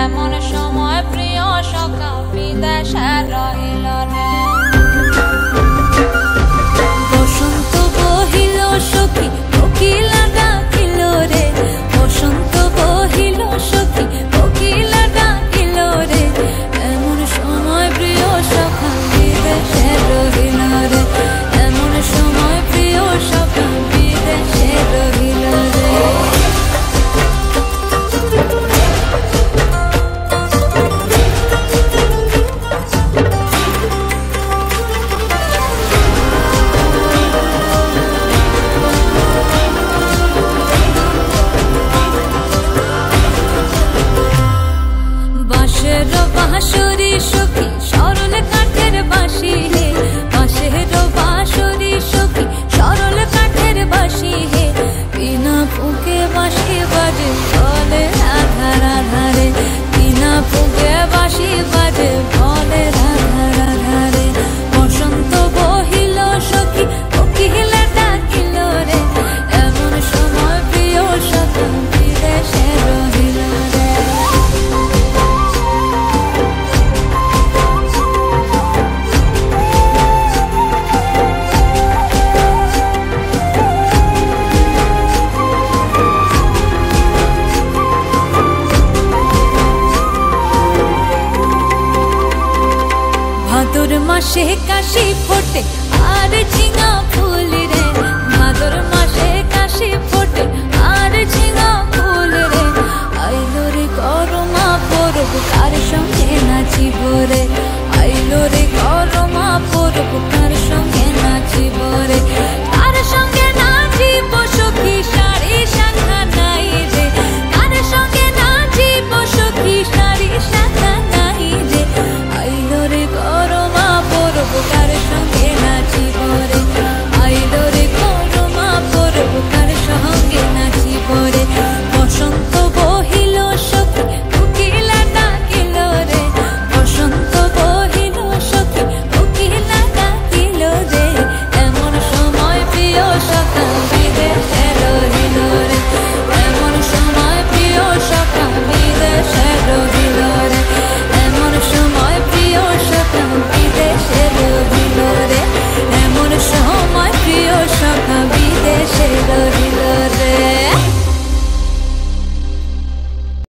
এমন সময় প্রিয় সখা বিদেশে রহিল রে। বসন্ত বহিল সখী কোকিলা ডাকিল রে, বসন্ত বহিল সখী কোকিলা ডাকিল রে, এমন সময় প্রিয় সখা বিদেশে রহিল রে, এমন সময় প্রিয় সখা বিদেশে রহিল রে। বাঁশরি সখী সরল কাঠের বাঁশি হে, বাঁশের বাঁশরি সখী সরল কাঠের বাঁশি হে, বিনা ফুঁকে বাঁশি বাজে বলে রাধা রাধা রে, বিনা ফুঁকে বাঁশি বাজে বলে রাধা রাধা রে। বসন্ত বহিল সখী কোকিলা ডাকিল রে, এমন সময় প্রিয় সখা বিদেশে রহিল রে। ভাদর মাসে কাশি ফোটে আর ঝিঙা ফুল রে, ভাদর